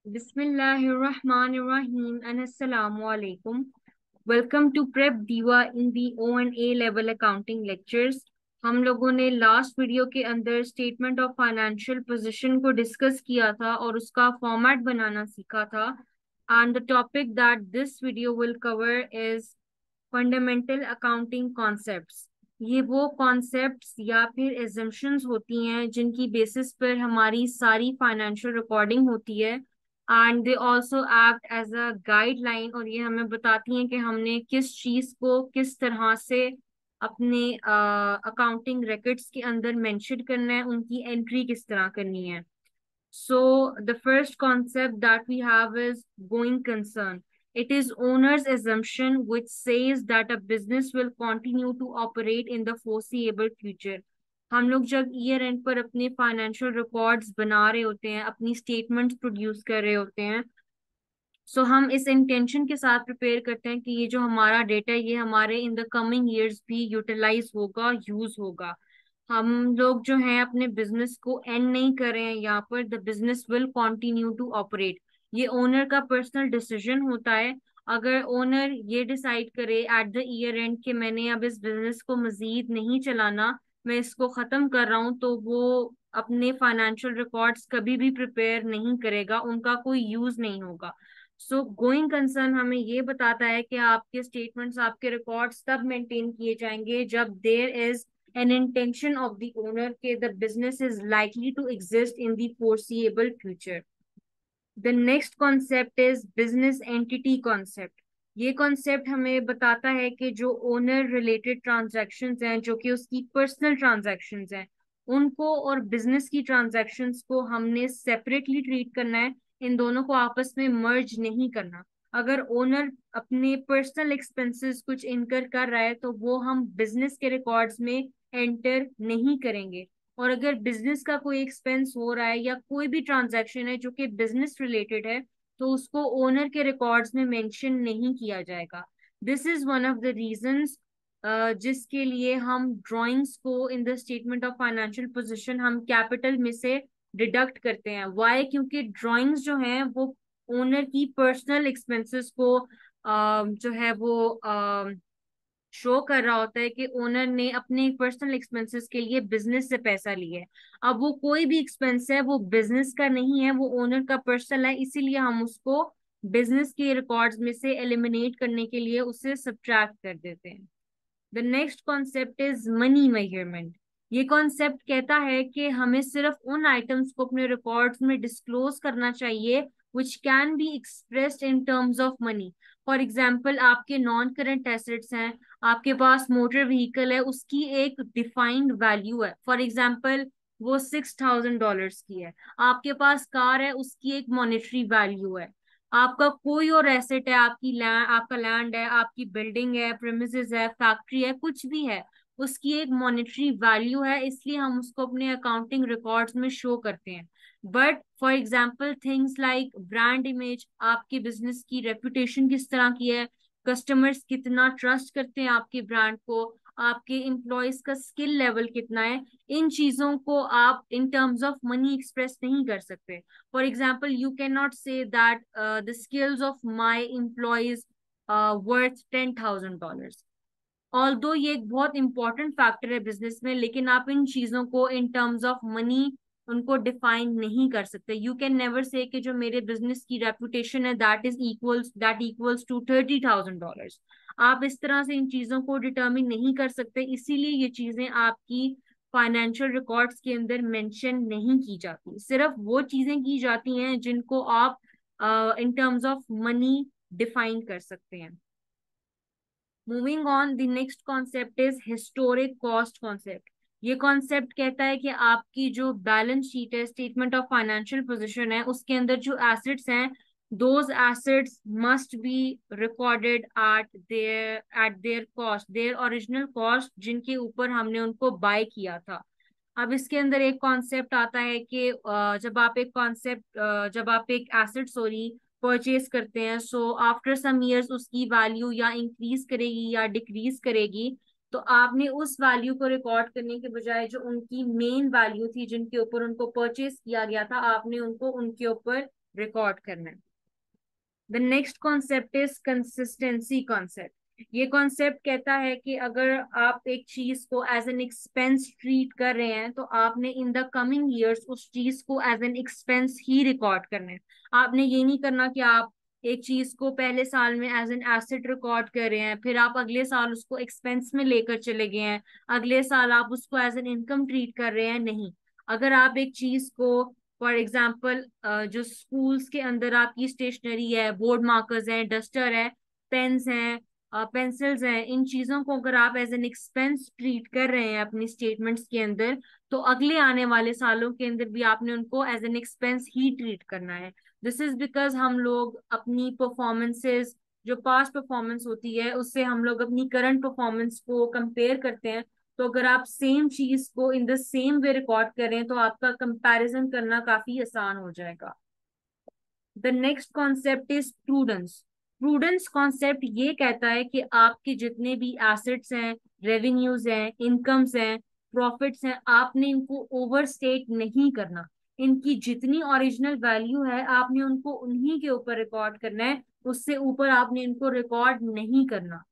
Bismillahirrahmanirrahim and Assalamu alaikum. Welcome to Prep Diva in the O and A level accounting lectures. हम लोगों ने last video के अंदर statement of financial position को discuss किया था और उसका फॉर्मेट बनाना सीखा था and the topic that this video will cover is fundamental accounting concepts. ये वो कॉन्सेप्ट्स या फिर एजम्पशंस होती हैं जिनकी बेसिस पर हमारी सारी फाइनेंशियल रिकॉर्डिंग होती है and they also act as a guideline, और ये हमें बताती हैं कि हमने किस चीज को किस तरह से अपने अकाउंटिंग रिकॉर्ड्स के अंदर मेंशन करना है, उनकी एंट्री किस तरह करनी है। So the first concept that we have is going concern. It is owner's assumption which says that a business will continue to operate in the foreseeable future. हम लोग जब ईयर एंड पर अपने फाइनेंशियल रिकॉर्ड्स बना रहे होते हैं, अपनी स्टेटमेंट्स प्रोड्यूस कर रहे होते हैं, सो हम इस इंटेंशन के साथ प्रिपेयर करते हैं कि ये जो हमारा डेटा है ये हमारे इन द कमिंग ईयर्स भी यूटिलाइज होगा, यूज होगा। हम लोग जो हैं अपने बिजनेस को एंड नहीं कर रहे हैं यहाँ पर, the business will continue to operate. ये ओनर का पर्सनल डिसीजन होता है। अगर ओनर ये डिसाइड करे एट द ईयर एंड कि मैंने अब इस बिजनेस को मजीद नहीं चलाना, मैं इसको खत्म कर रहा हूँ, तो वो अपने फाइनेंशियल रिकॉर्ड्स कभी भी प्रिपेयर नहीं करेगा, उनका कोई यूज नहीं होगा। सो गोइंग कंसर्न हमें ये बताता है कि आपके स्टेटमेंट्स, आपके रिकॉर्ड्स तब मेंटेन किए जाएंगे जब there is an intention of the owner that the business is likely to exist in the foreseeable future. The next concept is business entity concept. ये कॉन्सेप्ट हमें बताता है कि जो ओनर रिलेटेड ट्रांजैक्शंस हैं, जो कि उसकी पर्सनल ट्रांजैक्शंस हैं, उनको और बिजनेस की ट्रांजैक्शंस को हमने सेपरेटली ट्रीट करना है। इन दोनों को आपस में मर्ज नहीं करना। अगर ओनर अपने पर्सनल एक्सपेंसेस कुछ इनकर कर रहा है तो वो हम बिजनेस के रिकॉर्ड्स में एंटर नहीं करेंगे। और अगर बिजनेस का कोई एक्सपेंस हो रहा है या कोई भी ट्रांजैक्शन है जो कि बिजनेस रिलेटेड है, तो उसको ओनर के रिकॉर्ड्स में मेंशन नहीं किया जाएगा। This is one of the reasons जिसके लिए हम ड्राइंग्स को in the statement of financial position हम कैपिटल में से डिडक्ट करते हैं। वाई? क्योंकि ड्राइंग्स जो हैं वो ओनर की पर्सनल एक्सपेंसेस को जो है वो शो कर रहा होता है कि ओनर ने अपने पर्सनल एक्सपेंसेस के लिए बिजनेस से पैसा लिया है। अब वो कोई भी एक्सपेंस है वो बिजनेस का नहीं है, वो ओनर का पर्सनल है, इसीलिए हम उसको बिजनेस के रिकॉर्ड्स में से एलिमिनेट करने के लिए उसे सब्ट्रैक्ट कर देते हैं। The next concept is money measurement. ये कॉन्सेप्ट कहता है कि हमें सिर्फ उन आइटम्स को अपने रिकॉर्ड्स में डिस्क्लोज करना चाहिए which can be expressed in terms of money. For example, आपके नॉन करंट एसेट्स हैं, आपके पास मोटर व्हीकल है, उसकी एक डिफाइंड वैल्यू है। फॉर एग्जाम्पल, वो $6,000 की है। आपके पास कार है, उसकी एक मॉनेटरी वैल्यू है। आपका कोई और एसेट है, आपकी लैंड, आपका लैंड है, आपकी बिल्डिंग है, प्रेमिसेस है, फैक्ट्री है, कुछ भी है, उसकी एक मॉनेटरी वैल्यू है, इसलिए हम उसको अपने अकाउंटिंग रिकॉर्ड्स में शो करते हैं। But for example things like brand image, आपके बिजनेस की रेपुटेशन किस तरह की है, कस्टमर्स कितना ट्रस्ट करते हैं आपके ब्रांड को, आपके एम्प्लॉयज का स्किल लेवल कितना है, इन चीजों को आप in terms of money express नहीं कर सकते। For example, you cannot say that the skills of my employees worth $10,000. Although ये एक बहुत इंपॉर्टेंट फैक्टर है बिजनेस में, लेकिन आप इन चीजों को इन टर्म्स ऑफ मनी उनको डिफाइन नहीं कर सकते। यू कैन नेवर से कि जो मेरे बिजनेस की रेपुटेशन है दैट इक्वल्स टू $30,000। आप इस तरह से इन चीजों को डिटर्मिन नहीं कर सकते, इसीलिए ये चीजें आपकी फाइनेंशियल रिकॉर्ड्स के अंदर मेंशन नहीं की जाती। सिर्फ वो चीजें की जाती हैं जिनको आप in terms of money define कर सकते हैं। Moving on, the next concept is historic cost concept. ये कॉन्सेप्ट कहता है कि आपकी जो बैलेंस शीट है, स्टेटमेंट ऑफ फाइनेंशियल पोजीशन है, उसके अंदर जो एसेट्स हैं, those assets must be recorded at there cost, their original cost, जिनके ऊपर हमने उनको बाय किया था। अब इसके अंदर एक कॉन्सेप्ट आता है कि जब आप एक एसेट सॉरी परचेज करते हैं, सो आफ्टर सम इयर्स उसकी वैल्यू या इंक्रीज करेगी या डिक्रीज करेगी। तो आपने उस वैल्यू को रिकॉर्ड करने के बजाय जो उनकी मेन वैल्यू थी जिनके ऊपर उनको परचेज किया गया था, आपने उनको उनके ऊपर रिकॉर्ड करना है। The next concept is consistency concept. ये कॉन्सेप्ट कहता है कि अगर आप एक चीज को एज एन एक्सपेंस ट्रीट कर रहे हैं तो आपने इन द कमिंग ईयर्स उस चीज को एज एन एक्सपेंस ही रिकॉर्ड करना है। आपने ये नहीं करना कि आप एक चीज को पहले साल में एज एन एसेट रिकॉर्ड कर रहे हैं, फिर आप अगले साल उसको एक्सपेंस में लेकर चले गए हैं, अगले साल आप उसको एज एन इनकम ट्रीट कर रहे हैं। नहीं, अगर आप एक चीज को, फॉर एग्जाम्पल जो स्कूल्स के अंदर आपकी स्टेशनरी है, बोर्ड मार्कर्स हैं, डस्टर है, पेन्स हैं, पेंसिल्स हैं, इन चीजों को अगर आप एज एन एक्सपेंस ट्रीट कर रहे हैं अपनी स्टेटमेंट्स के अंदर, तो अगले आने वाले सालों के अंदर भी आपने उनको एज एन एक्सपेंस ही ट्रीट करना है। दिस इज बिकॉज हम लोग अपनी परफॉर्मेंसेस, जो पास्ट परफॉर्मेंस होती है उससे हम लोग अपनी करंट परफॉर्मेंस को कंपेयर करते हैं। तो अगर आप सेम चीज को in the same way record करें तो आपका कंपैरिजन करना काफी आसान हो जाएगा। The next concept is prudence. Prudence concept ये कहता है कि आपके जितने भी एसेट्स हैं, रेवेन्यूज हैं, इनकम्स हैं, प्रॉफिट्स हैं, आपने इनको ओवरस्टेट नहीं करना। इनकी जितनी ओरिजिनल वैल्यू है आपने उनको उन्हीं के ऊपर रिकॉर्ड करना है, उससे ऊपर आपने इनको रिकॉर्ड नहीं करना।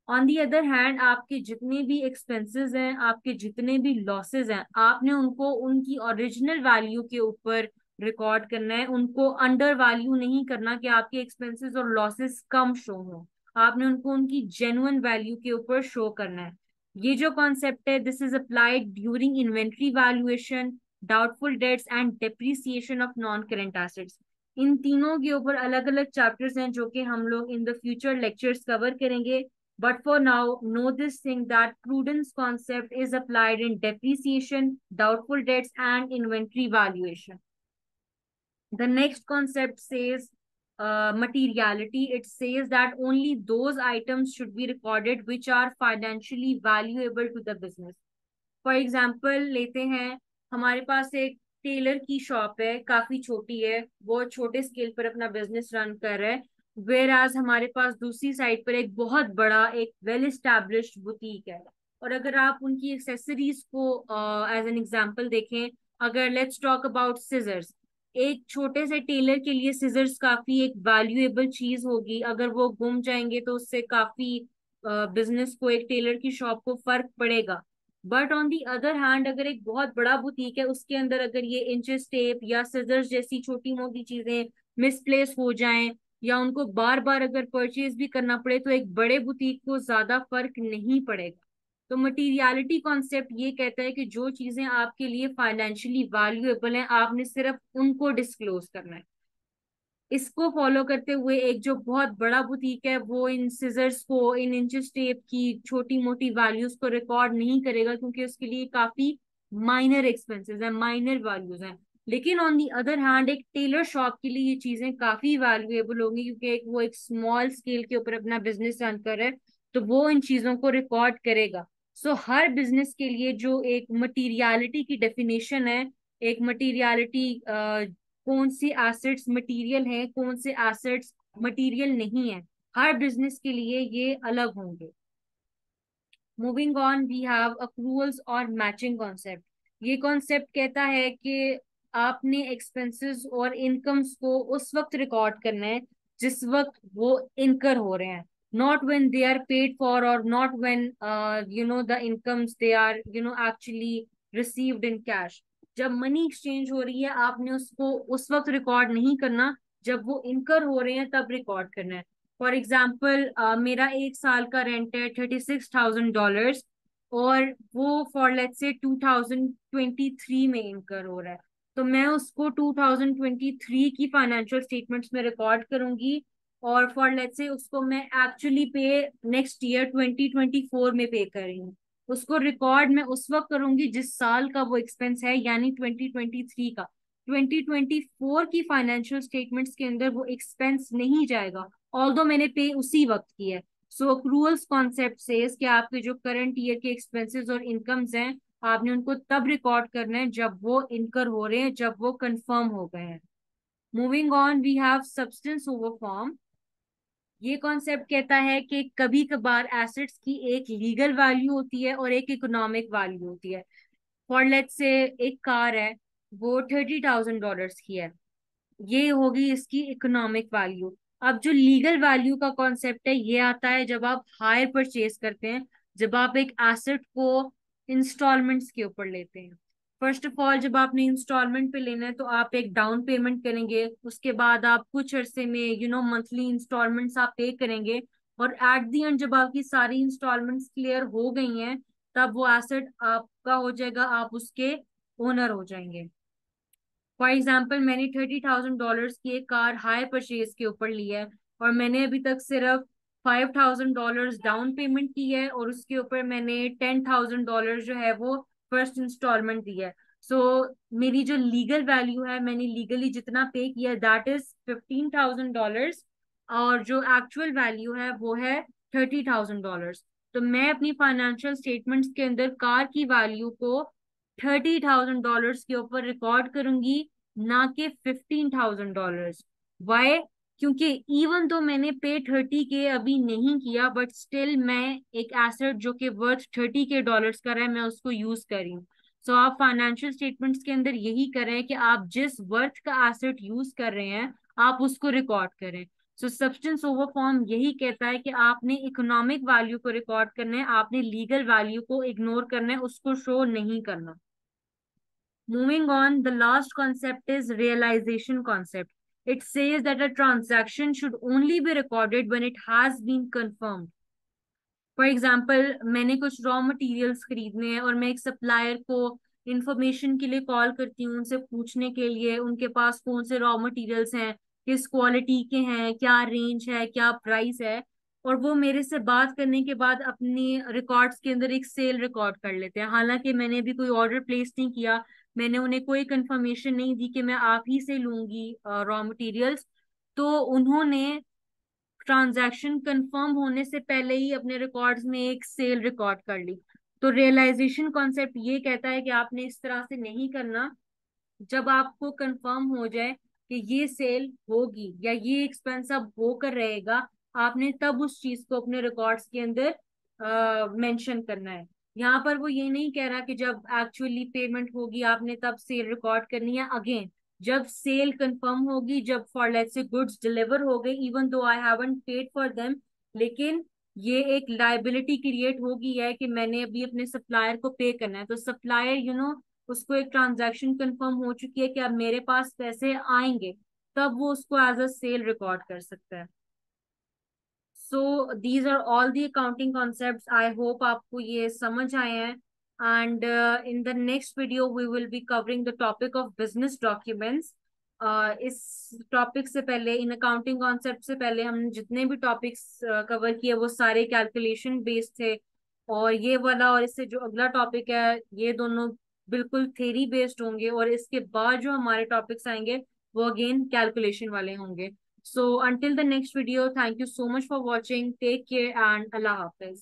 ऑन दी अदर हैंड आपके जितने भी एक्सपेंसेस हैं, आपके जितने भी लॉसेस हैं, आपने उनको उनकी ओरिजिनल वैल्यू के ऊपर रिकॉर्ड करना है। उनको अंडर वैल्यू नहीं करना कि आपके एक्सपेंसेस और लॉसेस कम शो हो। आपने उनको उनकी जेन्युइन वैल्यू के ऊपर शो करना है। ये जो कॉन्सेप्ट है, this is applied during inventory valuation, doubtful debts and depreciation of non current assets. इन तीनों के ऊपर अलग अलग चैप्टर्स हैं जो कि हम लोग in the future lectures cover करेंगे। But for now, know this thing that prudence concept is applied in depreciation, doubtful debts, and inventory valuation. The next concept says materiality. It says that only those items should be recorded which are financially valuable to the business. For example लेते हैं, हमारे पास एक Taylor की shop है, काफी छोटी है, वो छोटे स्केल पर अपना बिजनेस रन कर रहा है। वेयर एज हमारे पास दूसरी साइड पर एक बहुत बड़ा, एक वेल एस्टैब्लिश्ड बुटीक है। और अगर आप उनकी एक्सेसरीज को एज एन एग्जांपल देखें, अगर लेट्स टॉक अबाउट सिजर्स, एक छोटे से टेलर के लिए सिजर्स काफी एक वैल्यूएबल चीज होगी। अगर वो गुम जाएंगे तो उससे काफी बिजनेस को, एक टेलर की शॉप को फर्क पड़ेगा। But on the other hand अगर एक बहुत बड़ा बुटीक है, उसके अंदर अगर ये इंचेस टेप या सिजर्स जैसी छोटी मोटी चीजें मिसप्लेस हो जाएं, या उनको बार बार अगर परचेज भी करना पड़े, तो एक बड़े बुटीक को ज्यादा फर्क नहीं पड़ेगा। तो मटीरियलिटी कॉन्सेप्ट ये कहता है कि जो चीजें आपके लिए फाइनेंशियली वैल्यूएबल हैं, आपने सिर्फ उनको डिस्क्लोज करना है। इसको फॉलो करते हुए एक जो बहुत बड़ा बुटीक है वो इन सिजर्स को, इन इंचेस टेप की छोटी मोटी वैल्यूज को रिकॉर्ड नहीं करेगा, क्योंकि उसके लिए काफी माइनर एक्सपेंसेस हैं, माइनर वैल्यूज हैं। लेकिन ऑन दी अदर हैंड एक टेलर शॉप के लिए ये चीजें काफी वैल्यूएबल होंगी, क्योंकि वो एक स्मॉल स्केल के ऊपर अपना बिजनेस रन कर रहा है, तो वो इन चीजों को रिकॉर्ड करेगा। सो हर बिजनेस के लिए जो एक मटीरियलिटी की डेफिनेशन है, एक मटीरियलिटी, कौन सी एसेट्स मटेरियल है, कौन से एसेट्स मटेरियल नहीं है, हर बिजनेस के लिए ये अलग होंगे। Moving on, we have accruals और मैचिंग कॉन्सेप्ट। ये कॉन्सेप्ट कहता है कि आपने एक्सपेंसेस और इनकम्स को उस वक्त रिकॉर्ड करना है जिस वक्त वो इनकर हो रहे हैं, not when they are paid for, और not when the incomes they are actually received in cash. जब मनी एक्सचेंज हो रही है आपने उसको उस वक्त रिकॉर्ड नहीं करना, जब वो इनकर हो रहे हैं तब रिकॉर्ड करना है। फॉर एग्जाम्पल मेरा एक साल का रेंट है $36,000, और वो फॉर लेट्स से 2023 में इनकर हो रहा है, तो मैं उसको 2023 की फाइनेंशियल स्टेटमेंट्स में रिकॉर्ड करूंगी। और फॉर लेट्स से उसको मैं एक्चुअली पे नेक्स्ट ईयर 2024 में पे कर रही हूँ, उसको रिकॉर्ड मैं उस वक्त करूंगी जिस साल का वो एक्सपेंस है, यानी 2023 का। 2024 की फाइनेंशियल स्टेटमेंट्स के अंदर वो एक्सपेंस नहीं जाएगा, ऑल्दो मैंने पे उसी वक्त की है। सो अक्रूवल्स कॉन्सेप्ट सेज कि आपके जो करंट ईयर के एक्सपेंसेस और इनकम्स हैं, आपने उनको तब रिकॉर्ड करना है जब वो इनकर हो रहे हैं, जब वो कंफर्म हो गए हैं। Moving on, we have substance over form. ये कॉन्सेप्ट कहता है कि कभी कभार एसेट्स की एक लीगल वैल्यू होती है और एक इकोनॉमिक वैल्यू होती है। फॉर लेट्स से एक कार है, वो $30,000 की है, ये होगी इसकी इकोनॉमिक वैल्यू। अब जो लीगल वैल्यू का कॉन्सेप्ट है ये आता है जब आप हायर परचेज करते हैं, जब आप एक एसेट को इंस्टॉलमेंट्स के ऊपर लेते हैं। फर्स्ट ऑफ ऑल जब आपने इंस्टॉलमेंट पे लेना है तो आप एक डाउन पेमेंट करेंगे, उसके बाद आप कुछ अरसे में मंथली इंस्टॉलमेंट्स आप पे करेंगे, और एट दी एंड जब आपकी सारी इंस्टॉलमेंट्स क्लियर हो गई हैं तब वो एसेट आपका हो जाएगा, आप उसके ओनर हो जाएंगे। फॉर एग्जाम्पल मैंने $30,000 की एक कार हायर परचेज के ऊपर ली है, और मैंने अभी तक सिर्फ $5,000 डाउन पेमेंट की है, और उसके ऊपर मैंने $10,000 जो है वो फर्स्ट इंस्टॉलमेंट दी है। सो मेरी जो लीगल वैल्यू है, मैंने लीगली जितना पे किया दैट इज $15,000, और जो एक्चुअल वैल्यू है वो है $30,000। तो मैं अपनी फाइनेंशियल स्टेटमेंट्स के अंदर कार की वैल्यू को $30,000 के ऊपर रिकॉर्ड करूंगी, ना कि $15,000। वाई? क्योंकि इवन तो मैंने पे 30 के अभी नहीं किया, बट स्टिल मैं एक एसेट जो कि वर्थ $30 का है मैं उसको यूज कर रही हूँ। सो आप फाइनेंशियल स्टेटमेंट्स के अंदर यही करें कि आप जिस वर्थ का एसेट यूज कर रहे हैं आप उसको रिकॉर्ड करें। सो सब्सटेंस ओवर फॉर्म यही कहता है कि आपने इकोनॉमिक वैल्यू को रिकॉर्ड करना है, आपने लीगल वैल्यू को इग्नोर करना है, उसको शो नहीं करना। Moving on, the last concept is realization concept. It says that a transaction should only be recorded when it has been confirmed. For example मैंने कुछ रॉ मटेरियल्स खरीदने हैं और मैं एक सप्लायर को इंफॉर्मेशन के लिए कॉल करती हूँ, उनसे पूछने के लिए उनके पास कौन से रॉ मटेरियल्स हैं, किस क्वालिटी के हैं, क्या रेंज है, क्या प्राइस है, और वो मेरे से बात करने के बाद अपनी रिकॉर्ड्स के अंदर एक सेल रिकॉर्ड कर लेते हैं, हालांकि मैंने भी कोई ऑर्डर प्लेस नहीं किया, मैंने उन्हें कोई कंफर्मेशन नहीं दी कि मैं आप ही से लूंगी रॉ मटेरियल्स। तो उन्होंने ट्रांजैक्शन कंफर्म होने से पहले ही अपने रिकॉर्ड्स में एक सेल रिकॉर्ड कर ली। तो रियलाइजेशन कॉन्सेप्ट ये कहता है कि आपने इस तरह से नहीं करना। जब आपको कंफर्म हो जाए कि ये सेल होगी या ये एक्सपेंस अब होकर रहेगा, आपने तब उस चीज को अपने रिकॉर्ड्स के अंदर मेंशन करना है। यहाँ पर वो ये नहीं कह रहा कि जब एक्चुअली पेमेंट होगी आपने तब सेल रिकॉर्ड करनी है। अगेन, जब सेल कंफर्म होगी, जब for let's say goods deliver हो गए, even though I haven't paid for them, लेकिन ये एक लाइबिलिटी क्रिएट होगी है कि मैंने अभी अपने सप्लायर को पे करना है, तो सप्लायर उसको एक ट्रांजैक्शन कंफर्म हो चुकी है कि अब मेरे पास पैसे आएंगे, तब वो उसको एज अ सेल रिकॉर्ड कर सकता है। So these are all the accounting concepts, I hope आपको ये समझ आए हैं। And in the next video we will be covering the topic of business documents. इस टॉपिक से पहले, इन अकाउंटिंग कॉन्सेप्ट से पहले, हमने जितने भी टॉपिक्स कवर किए वो सारे कैलकुलेशन बेस्ड थे, और ये वाला और इससे जो अगला टॉपिक है ये दोनों बिल्कुल थ्योरी बेस्ड होंगे, और इसके बाद जो हमारे टॉपिक्स आएंगे वो अगेन कैलकुलेशन वाले होंगे। So until the next video, thank you so much for watching. Take care and Allah Hafiz.